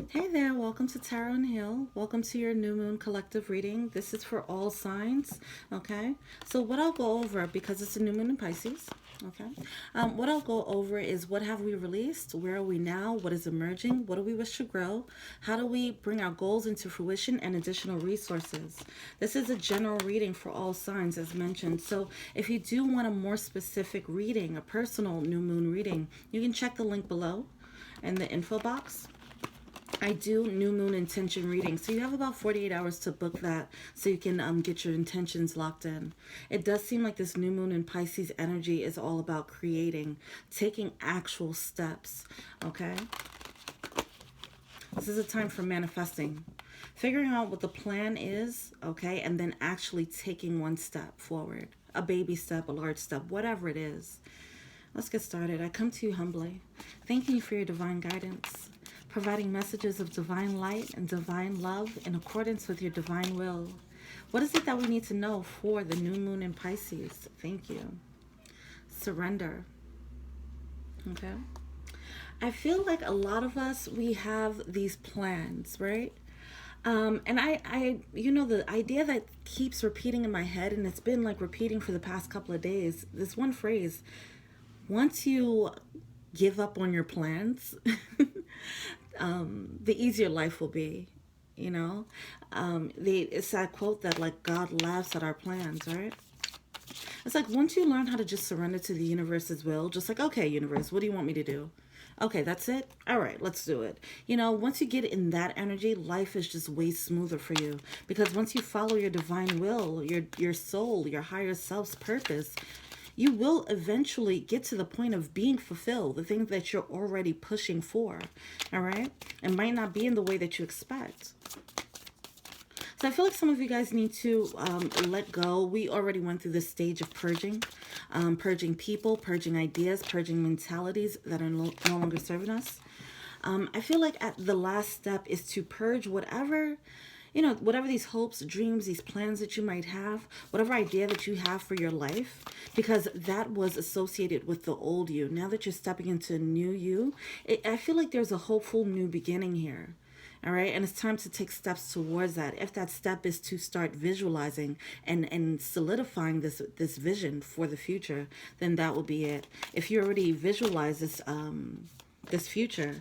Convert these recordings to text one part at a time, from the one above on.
Hey there, welcome to Tarot and Hill. Welcome to your new moon collective reading. This is for all signs, okay? So what I'll go over, because it's a new moon in Pisces, okay? What I'll go over is what have we released? Where are we now? What is emerging? What do we wish to grow? How do we bring our goals into fruition and additional resources? This is a general reading for all signs as mentioned. So if you do want a more specific reading, a personal new moon reading, you can check the link below in the info box. I do new moon intention reading. So you have about 48 hours to book that so you can get your intentions locked in. It does seem like this new moon in Pisces energy is all about creating, taking actual steps, okay? This is a time for manifesting. Figuring out what the plan is, okay, and then actually taking one step forward. A baby step, a large step, whatever it is. Let's get started. I come to you humbly, thanking you for your divine guidance, providing messages of divine light and divine love in accordance with your divine will. What is it that we need to know for the new moon in Pisces? Thank you. Surrender. Okay. I feel like a lot of us, we have these plans, right? And the idea that keeps repeating in my head, and it's been like repeating for the past couple of days, this one phrase, once you give up on your plans, the easier life will be, you know? It's that quote that, like, God laughs at our plans, right? It's like once you learn how to just surrender to the universe's will, just like, okay, universe, what do you want me to do? Okay, that's it. All right, let's do it. Once you get in that energy, life is just way smoother for you. Because once you follow your divine will, your soul, your higher self's purpose, you will eventually get to the point of being fulfilled, the things that you're already pushing for, all right? It might not be in the way that you expect. So I feel like some of you guys need to let go. We already went through this stage of purging. Purging people, purging ideas, purging mentalities that are no longer serving us. I feel like the last step is to purge whatever these hopes, dreams, these plans that you might have, whatever idea that you have for your life, because that was associated with the old you. Now that you're stepping into a new you, I feel like there's a hopeful new beginning here. All right, and it's time to take steps towards that. If that step is to start visualizing and solidifying this vision for the future, then that will be it. If you already visualize this future,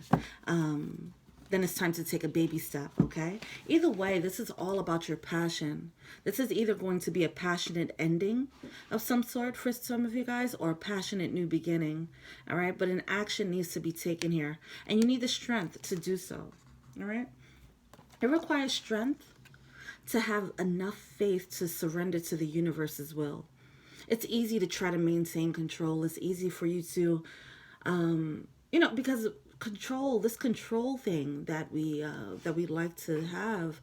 then it's time to take a baby step, okay? Either way, this is all about your passion. This is either going to be a passionate ending of some sort for some of you guys or a passionate new beginning, all right? But an action needs to be taken here, and you need the strength to do so, all right? It requires strength to have enough faith to surrender to the universe's will. It's easy to try to maintain control. It's easy for you to, because this control thing that we like to have,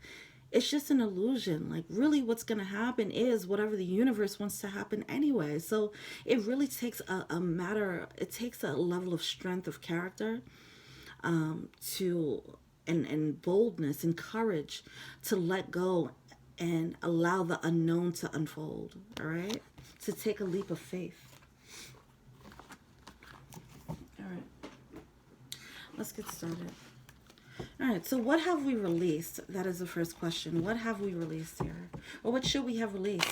it's just an illusion. Like, really what's going to happen is whatever the universe wants to happen anyway. So it really takes it takes a level of strength of character and boldness and courage to let go and allow the unknown to unfold, all right? To take a leap of faith. All right. Let's get started. All right, so what have we released? That is the first question. What have we released here? Or what should we have released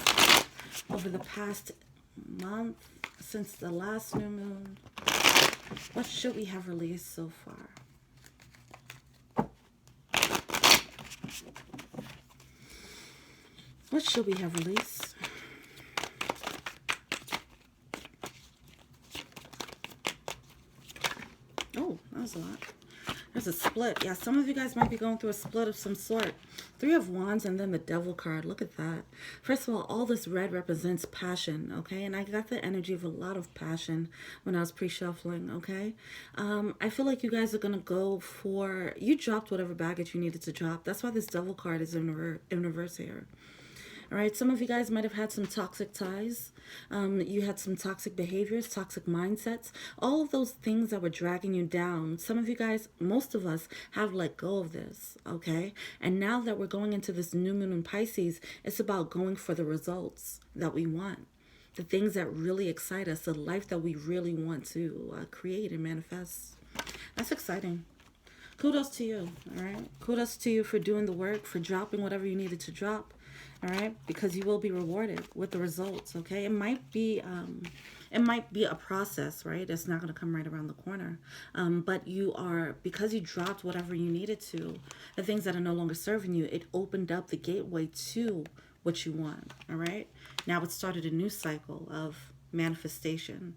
over the past month since the last new moon? What should we have released so far? What should we have released? Oh, that was a lot. There's a split. Yeah, some of you guys might be going through a split of some sort. Three of Wands and then the Devil card. Look at that. First of all this red represents passion, okay? And I got the energy of a lot of passion when I was pre-shuffling, okay? I feel like you guys are going to go for... You dropped whatever baggage you needed to drop. That's why this Devil card is in reverse here. All right, some of you guys might have had some toxic ties. You had some toxic behaviors, toxic mindsets, all of those things that were dragging you down. Some of you guys, most of us, have let go of this, okay? And now that we're going into this new moon in Pisces, it's about going for the results that we want, the things that really excite us, the life that we really want to create and manifest. That's exciting. Kudos to you, all right? Kudos to you for doing the work, for dropping whatever you needed to drop, all right? Because you will be rewarded with the results, okay? It might be a process, right? It's not going to come right around the corner. But you are, because you dropped whatever you needed to, the things that are no longer serving you, it opened up the gateway to what you want, all right? Now it started a new cycle of manifestation,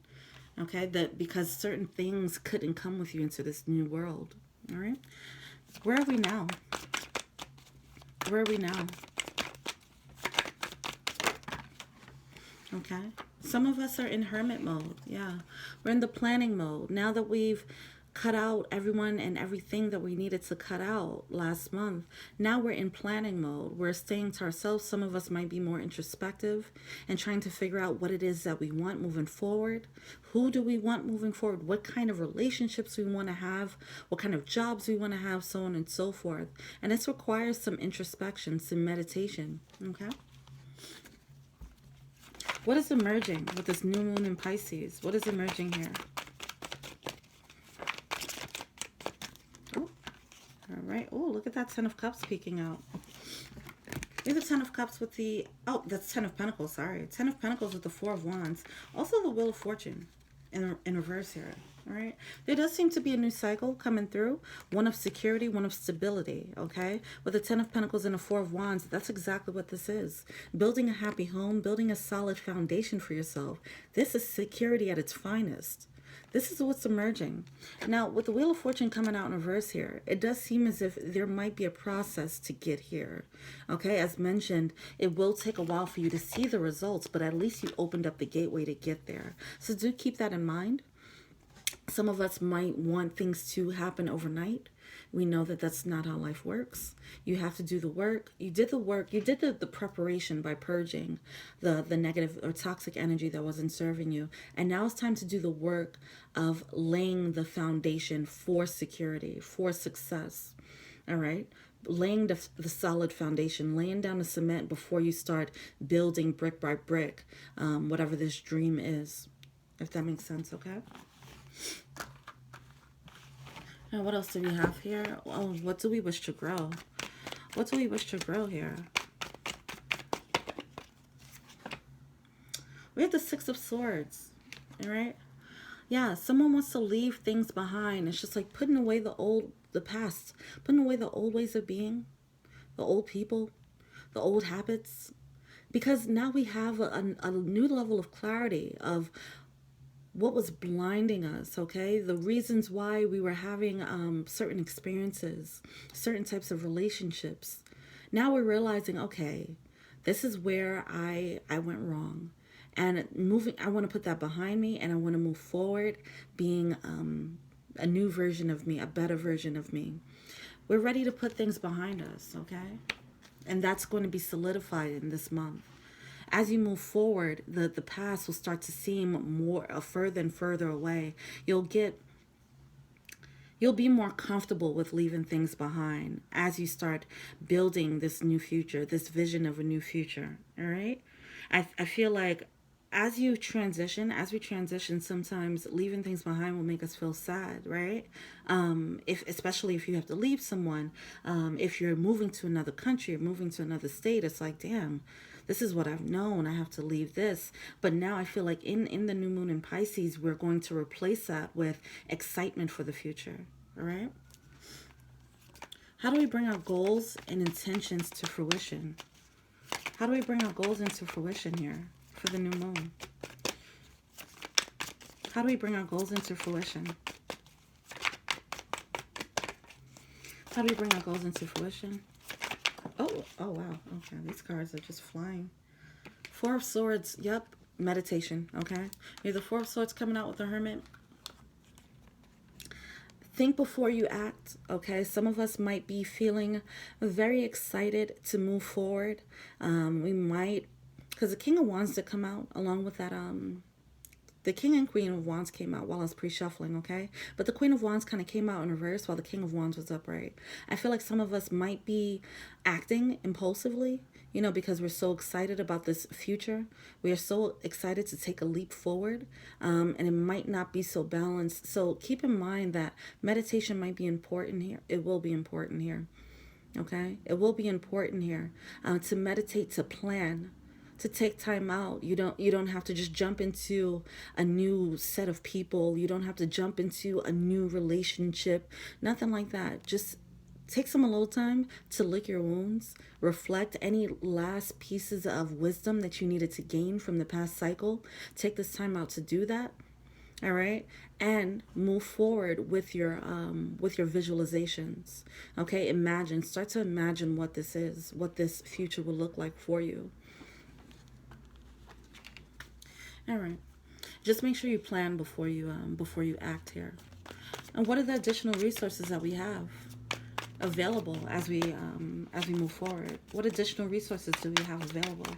okay? That because certain things couldn't come with you into this new world, all right? Where are we now? Where are we now? Okay. Some of us are in hermit mode. Yeah. We're in the planning mode. Now that we've cut out everyone and everything that we needed to cut out last month, now we're in planning mode. We're staying to ourselves. Some of us might be more introspective and trying to figure out what it is that we want moving forward. Who do we want moving forward? What kind of relationships we want to have? What kind of jobs we want to have? So on and so forth. And this requires some introspection, some meditation. Okay. What is emerging with this new moon in Pisces? What is emerging here? Oh, all right. Oh, look at that 10 of Cups peeking out. We have the 10 of Cups with the... Oh, that's 10 of Pentacles, sorry. 10 of Pentacles with the 4 of Wands. Also the Wheel of Fortune in reverse here. All right. There does seem to be a new cycle coming through. One of security, one of stability. Okay. With the 10 of Pentacles and the 4 of Wands, that's exactly what this is. Building a happy home, building a solid foundation for yourself. This is security at its finest. This is what's emerging. Now, with the Wheel of Fortune coming out in reverse here, it does seem as if there might be a process to get here. Okay, as mentioned, it will take a while for you to see the results, but at least you opened up the gateway to get there. So do keep that in mind. Some of us might want things to happen overnight. We know that that's not how life works. You have to do the work. You did the work. You did the preparation by purging the negative or toxic energy that wasn't serving you. And now it's time to do the work of laying the foundation for security, for success. All right? Laying the solid foundation, laying down the cement before you start building brick by brick, whatever this dream is. If that makes sense, okay? Now, what else do we have here? Oh, what do we wish to grow? What do we wish to grow here? We have the 6 of Swords, all right? Yeah, someone wants to leave things behind. It's just like putting away the past, putting away the old ways of being, the old people, the old habits. Because now we have a new level of clarity of what was blinding us, okay? The reasons why we were having certain experiences, certain types of relationships. Now we're realizing, okay, this is where I went wrong. And I want to put that behind me, and I want to move forward being a new version of me, a better version of me. We're ready to put things behind us, okay? And that's going to be solidified in this month. As you move forward, the past will start to seem more further and further away. You'll be more comfortable with leaving things behind as you start building this new future, this vision of a new future. All right. I feel like as we transition, sometimes leaving things behind will make us feel sad, right? Especially if you have to leave someone, if you're moving to another country or moving to another state, it's like, damn, this is what I've known. I have to leave this. But now I feel like in the new moon in Pisces, we're going to replace that with excitement for the future. All right. How do we bring our goals and intentions to fruition? How do we bring our goals into fruition here for the new moon? How do we bring our goals into fruition? How do we bring our goals into fruition? Oh, wow. Okay, these cards are just flying. 4 of Swords. Yep. Meditation. Okay. We have the 4 of Swords coming out with the Hermit. Think before you act. Okay. Some of us might be feeling very excited to move forward. We might, because the King of Wands did come out along with that The King and Queen of Wands came out while I was pre-shuffling, okay? But the Queen of Wands kind of came out in reverse while the King of Wands was upright. I feel like some of us might be acting impulsively, you know, because we're so excited about this future. We are so excited to take a leap forward, and it might not be so balanced. So keep in mind that meditation might be important here. It will be important here, okay? It will be important here to meditate, to plan, to take time out. You don't have to just jump into a new set of people. You don't have to jump into a new relationship. Nothing like that. Just take some alone time to lick your wounds, reflect any last pieces of wisdom that you needed to gain from the past cycle. Take this time out to do that. All right, and move forward with your visualizations. Okay, start to imagine what this is, what this future will look like for you. All right, just make sure you plan before you act here. And what are the additional resources that we have available as we move forward? What additional resources do we have available?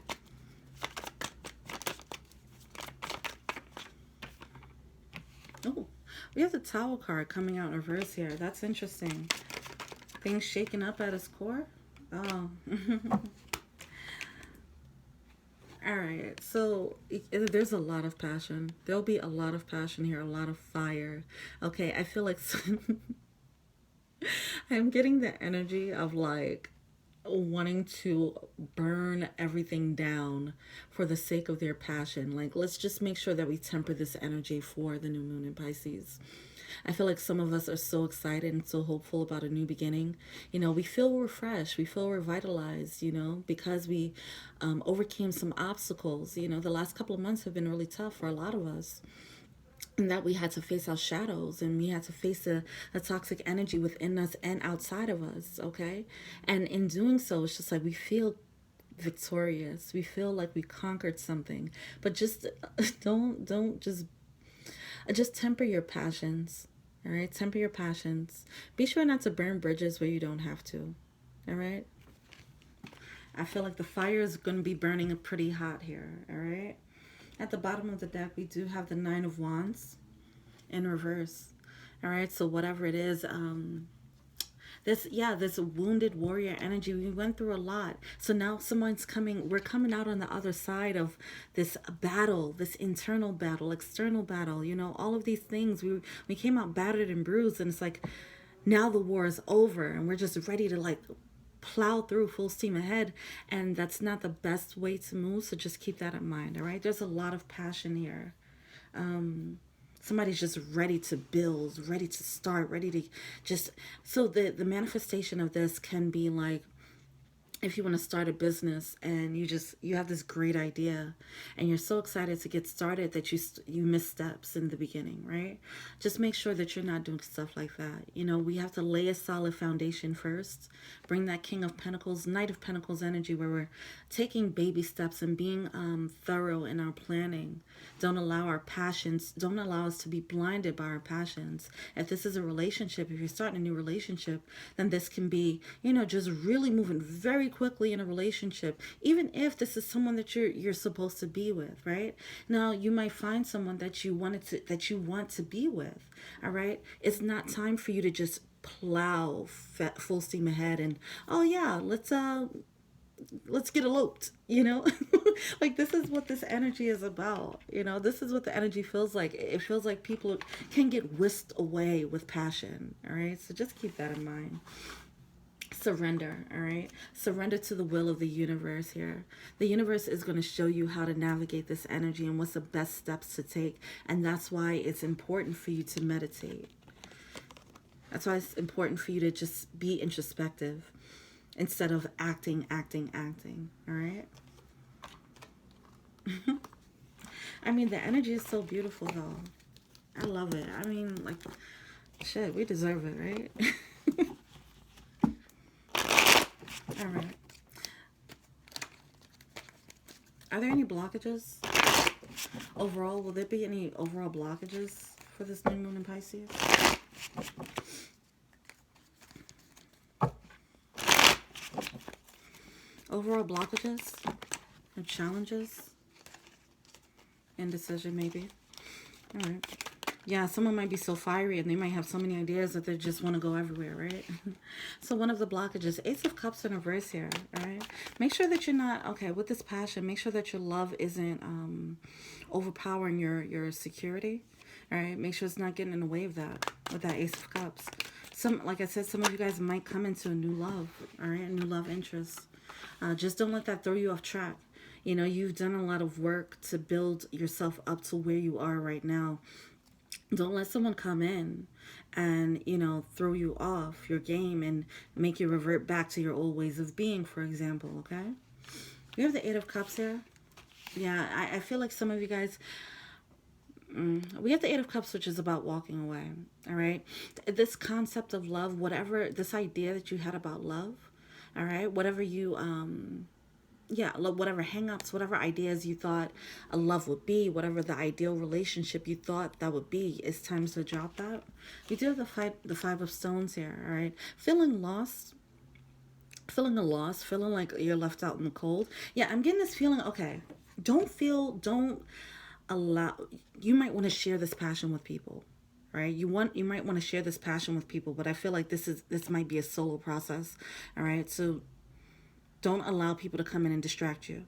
Oh, we have the Tower card coming out in reverse here. That's interesting. Things shaking up at its core. Oh. All right, so there's a lot of passion. There'll be a lot of passion here, a lot of fire. Okay, I feel like I'm getting the energy of like wanting to burn everything down for the sake of their passion. Like, let's just make sure that we temper this energy for the new moon in Pisces. I feel like some of us are so excited and so hopeful about a new beginning. You know, we feel refreshed, we feel revitalized, you know, because we overcame some obstacles. You know, the last couple of months have been really tough for a lot of us. And that we had to face our shadows, and we had to face the toxic energy within us and outside of us, okay? And in doing so, it's just like we feel victorious. We feel like we conquered something. But just don't just temper your passions, all right? Temper your passions. Be sure not to burn bridges where you don't have to, all right? I feel like the fire is going to be burning pretty hot here, all right? At the bottom of the deck, we do have the Nine of Wands in reverse, all right? So whatever it is, this wounded warrior energy, we went through a lot. So now we're coming out on the other side of this battle, this internal battle, external battle, you know, all of these things. We came out battered and bruised, and it's like now the war is over and we're just ready to like plow through full steam ahead, and that's not the best way to move. So just keep that in mind, all right? There's a lot of passion here. Somebody's just ready to build, ready to start, ready to just... So the manifestation of this can be like, if you want to start a business and you have this great idea and you're so excited to get started that you miss steps in the beginning, right? Just make sure that you're not doing stuff like that. You know, we have to lay a solid foundation first. Bring that King of Pentacles, Knight of Pentacles energy, where we're taking baby steps and being thorough in our planning. Don't allow us to be blinded by our passions. If this is a relationship, if you're starting a new relationship, then this can be, you know, just really moving very quickly in a relationship, even if this is someone that you're supposed to be with, right? Now you might find someone that you want to be with, all right? It's not time for you to just plow full steam ahead and, oh yeah, let's get eloped, you know? Like, this is what this energy is about, you know? This is what the energy feels like. It feels like people can get whisked away with passion, all right? So just keep that in mind. Surrender, all right? Surrender to the will of the universe here. The universe is going to show you how to navigate this energy and what's the best steps to take, and that's why it's important for you to meditate. That's why it's important for you to just be introspective instead of acting, all right? I mean, the energy is so beautiful, though. I love it. I mean, like, shit, we deserve it, right? All right. Are there any blockages? Overall, will there be any overall blockages for this new moon in Pisces? Overall blockages or challenges? Indecision, maybe. All right. Yeah, someone might be so fiery and they might have so many ideas that they just want to go everywhere, right? So one of the blockages, Ace of Cups in reverse here, all right? Make sure that you're not, okay, with this passion, make sure that your love isn't overpowering your security, all right? Make sure it's not getting in the way of that with that Ace of Cups. Like I said, some of you guys might come into a new love, all right? A new love interest. Just don't let that throw you off track. You know, you've done a lot of work to build yourself up to where you are right now. Don't let someone come in and, you know, throw you off your game and make you revert back to your old ways of being, for example, okay? We have the Eight of Cups here. Yeah, I feel like some of you guys, we have the Eight of Cups, which is about walking away, all right? This concept of love, whatever, this idea that you had about love, all right? Whatever you, yeah, whatever hang-ups, whatever ideas you thought a love would be, whatever the ideal relationship you thought that would be, it's time to drop that. We do have the Five of Stones here, all right? Feeling lost, feeling a loss, feeling like you're left out in the cold. Yeah, I'm getting this feeling, okay, don't allow, you might want to share this passion with people, right? You might want to share this passion with people, but I feel like this might be a solo process, all right? So don't allow people to come in and distract you.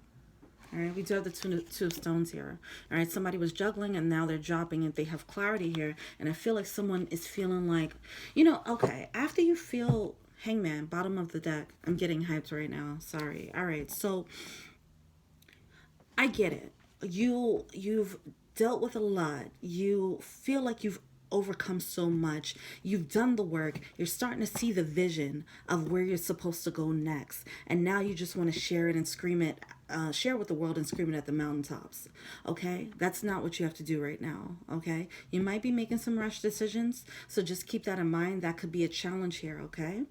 All right, we do have the two of Stones here. All right, somebody was juggling and now they're dropping and they have clarity here. And I feel like someone is feeling like, you know, okay, after you feel Hangman, bottom of the deck. I'm getting hyped right now. Sorry. All right, so I get it. You've dealt with a lot. You feel like you've overcome so much. You've done the work. You're starting to see the vision of where you're supposed to go next. And now you just want to share it and scream it, share it with the world and scream it at the mountaintops. Okay? That's not what you have to do right now. Okay? You might be making some rash decisions. So just keep that in mind. That could be a challenge here. Okay?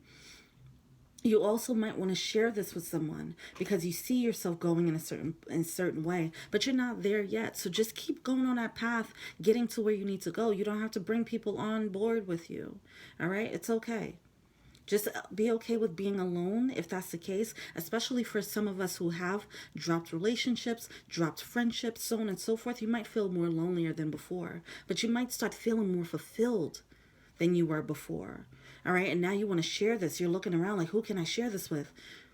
You also might want to share this with someone because you see yourself going in a certain way, but you're not there yet. So just keep going on that path, getting to where you need to go. You don't have to bring people on board with you. All right? It's okay. Just be okay with being alone if that's the case, especially for some of us who have dropped relationships, dropped friendships, so on and so forth. You might feel more lonelier than before, but you might start feeling more fulfilled than you were before. All right, and now you want to share this. You're looking around like, who can I share this with?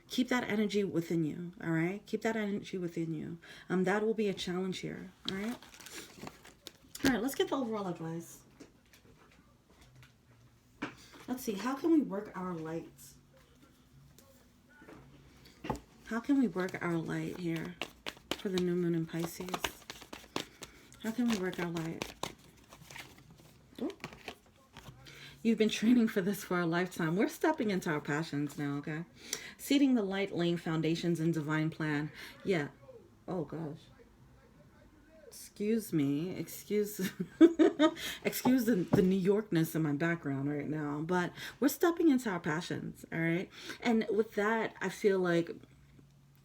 Keep that energy within you, all right? Keep that energy within you. That will be a challenge here, all right? All right, let's get the overall advice. Let's see, how can we work our light? How can we work our light here for the new moon in Pisces? How can we work our light? Ooh. You've been training for this for a lifetime. We're stepping into our passions now, okay? Seeding the light, laying foundations and divine plan. Yeah. Oh, gosh. Excuse me. Excuse excuse the New Yorkness in my background right now. But we're stepping into our passions, all right? And with that, I feel like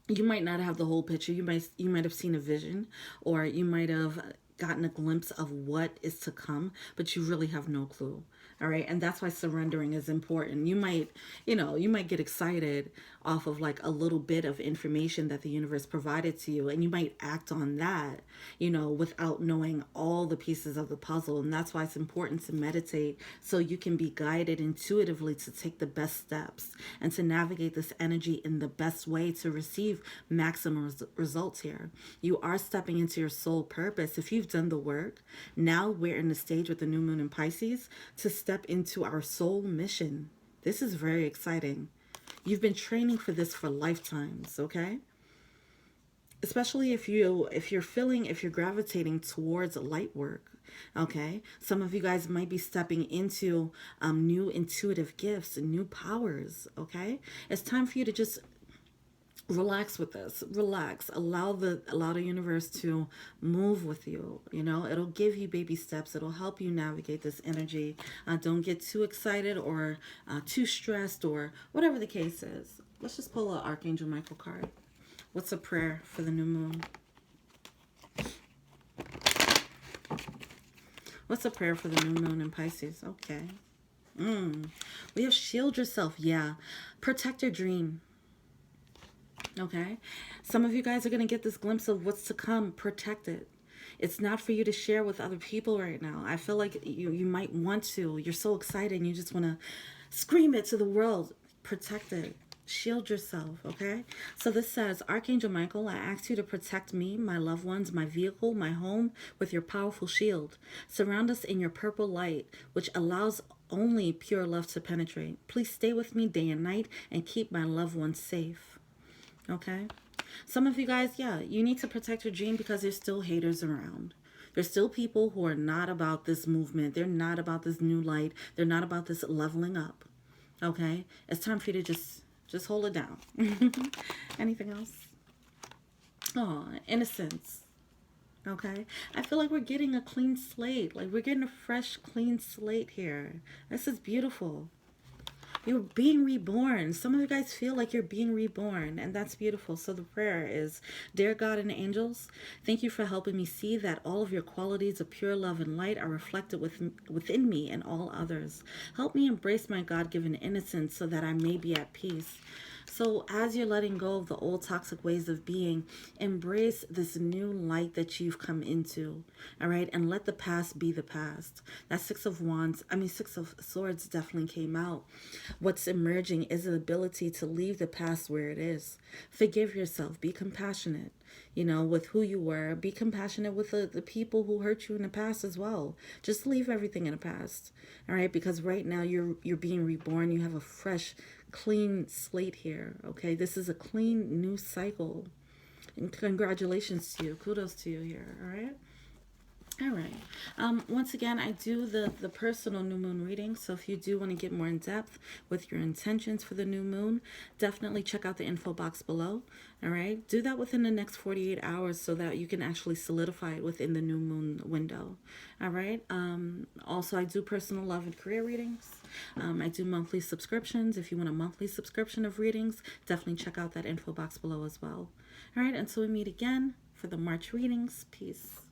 you might not have the whole picture. You might have seen a vision, or you might have gotten a glimpse of what is to come, but you really have no clue. All right. And that's why surrendering is important. You might get excited off of like a little bit of information that the universe provided to you, and you might act on that, without knowing all the pieces of the puzzle. And that's why it's important to meditate so you can be guided intuitively to take the best steps and to navigate this energy in the best way to receive maximum results here. You are stepping into your soul purpose. If you've done the work, now we're in the stage with the new moon in Pisces to step into our soul mission. This is very exciting. You've been training for this for lifetimes, okay? Especially if you're gravitating towards light work, okay? Some of you guys might be stepping into new intuitive gifts and new powers, okay? It's time for you to just relax with this. Relax. Allow the universe to move with you. It'll give you baby steps. It'll help you navigate this energy. Don't get too excited or too stressed or whatever the case is. Let's just pull an Archangel Michael card. What's a prayer for the new moon? What's a prayer for the new moon in Pisces? Okay. We have shield yourself. Yeah. Protect your dream. Okay, some of you guys are going to get this glimpse of what's to come. Protect it. It's not for you to share with other people right now. I feel like you might want to. You're so excited and you just want to scream it to the world. Protect it. Shield yourself, okay? So this says, Archangel Michael, I ask you to protect me, my loved ones, my vehicle, my home with your powerful shield. Surround us in your purple light, which allows only pure love to penetrate. Please stay with me day and night and keep my loved ones safe, okay? Some of you guys, yeah, you need to protect your dream because there's still haters around. There's still people who are not about this movement. They're not about this new light. They're not about this leveling up, okay? It's time for you to just hold it down. Anything else? Oh, innocence. Okay. I feel like we're getting a clean slate. Like we're getting a fresh, clean slate here. This is beautiful. You're being reborn. Some of you guys feel like you're being reborn, and that's beautiful. So the prayer is, Dear God and angels, thank you for helping me see that all of your qualities of pure love and light are reflected within me and all others. Help me embrace my God-given innocence so that I may be at peace. So as you're letting go of the old toxic ways of being, embrace this new light that you've come into, all right? And let the past be the past. That Six of Swords definitely came out. What's emerging is the ability to leave the past where it is. Forgive yourself. Be compassionate, with who you were. Be compassionate with the people who hurt you in the past as well. Just leave everything in the past, all right? Because right now you're being reborn. You have a fresh, clean slate here, okay? This is a clean new cycle. And congratulations to you. Kudos to you here, all right? All right. Once again, I do the personal new moon reading. So if you do want to get more in depth with your intentions for the new moon, definitely check out the info box below. All right. Do that within the next 48 hours so that you can actually solidify it within the new moon window. All right. Also, I do personal love and career readings. I do monthly subscriptions. If you want a monthly subscription of readings, definitely check out that info box below as well. All right. Until we meet again for the March readings. Peace.